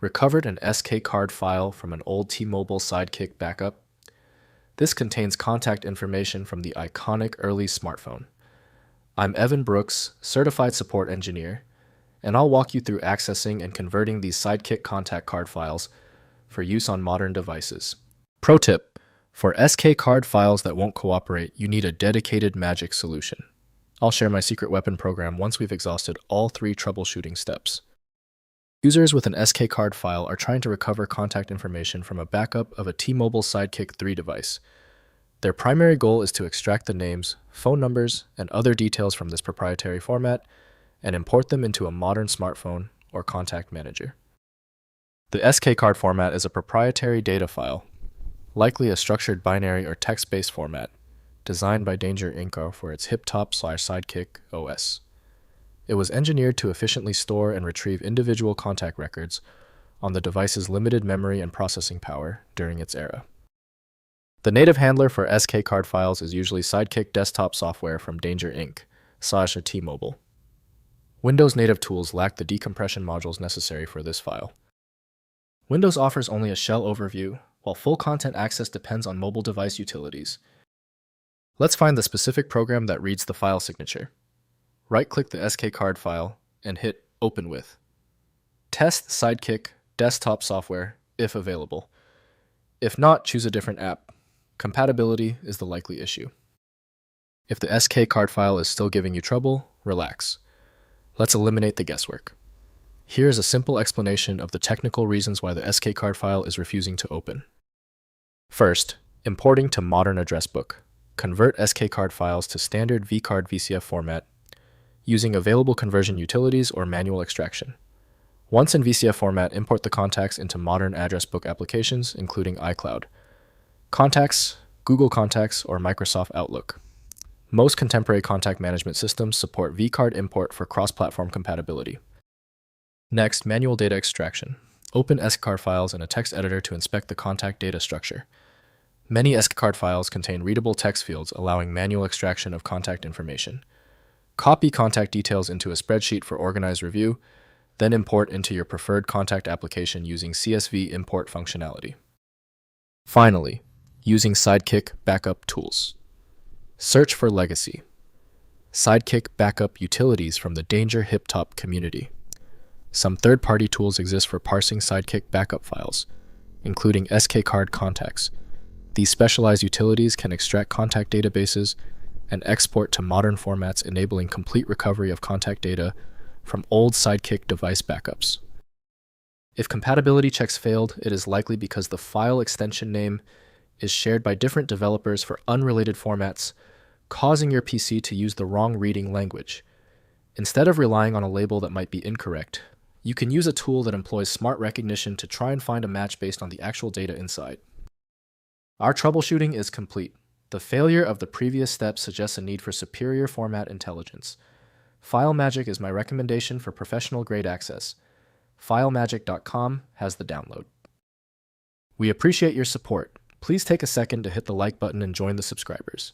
recovered an SKCARD file from an old T-Mobile Sidekick backup. This contains contact information from the iconic early smartphone. I'm Evan Brooks, Certified Support Engineer, and I'll walk you through accessing and converting these Sidekick contact card files for use on modern devices. Pro tip: for SKCARD files that won't cooperate, you need a dedicated magic solution. I'll share my secret weapon program once we've exhausted all 3 troubleshooting steps. Users with an SKCARD file are trying to recover contact information from a backup of a T-Mobile Sidekick 3 device. Their primary goal is to extract the names, phone numbers, and other details from this proprietary format and import them into a modern smartphone or contact manager. The SKCARD format is a proprietary data file, likely a structured binary or text-based format, designed by Danger Inc. for its Hiptop/Sidekick OS. It was engineered to efficiently store and retrieve individual contact records on the device's limited memory and processing power during its era. The native handler for SKCARD files is usually Sidekick desktop software from Danger Inc. / T-Mobile. Windows native tools lack the decompression modules necessary for this file. Windows offers only a shell overview, while full content access depends on mobile device utilities. Let's find the specific program that reads the file signature. Right-click the SKCARD file and hit Open With. Test Sidekick desktop software if available. If not, choose a different app. Compatibility is the likely issue. If the SKCARD file is still giving you trouble, relax. Let's eliminate the guesswork. Here is a simple explanation of the technical reasons why the SKCARD file is refusing to open. First, importing to modern address book. Convert SKCARD files to standard vCard VCF format using available conversion utilities or manual extraction. Once in VCF format, import the contacts into modern address book applications, including iCloud, Contacts, Google Contacts, or Microsoft Outlook. Most contemporary contact management systems support vCard import for cross-platform compatibility. Next, manual data extraction. Open SKCARD files in a text editor to inspect the contact data structure. Many SKCARD files contain readable text fields allowing manual extraction of contact information. Copy contact details into a spreadsheet for organized review, then import into your preferred contact application using CSV import functionality. Finally, using Sidekick backup tools. Search for legacy. Sidekick backup utilities from the Danger Hiptop community. Some third-party tools exist for parsing Sidekick backup files, including SKCARD contacts. These specialized utilities can extract contact databases and export to modern formats, enabling complete recovery of contact data from old Sidekick device backups. If compatibility checks failed, it is likely because the file extension name is shared by different developers for unrelated formats, causing your PC to use the wrong reading language. Instead of relying on a label that might be incorrect, you can use a tool that employs smart recognition to try and find a match based on the actual data inside. Our troubleshooting is complete. The failure of the previous steps suggests a need for superior format intelligence. FileMagick is my recommendation for professional-grade access. FileMagick.com has the download. We appreciate your support. Please take a second to hit the like button and join the subscribers.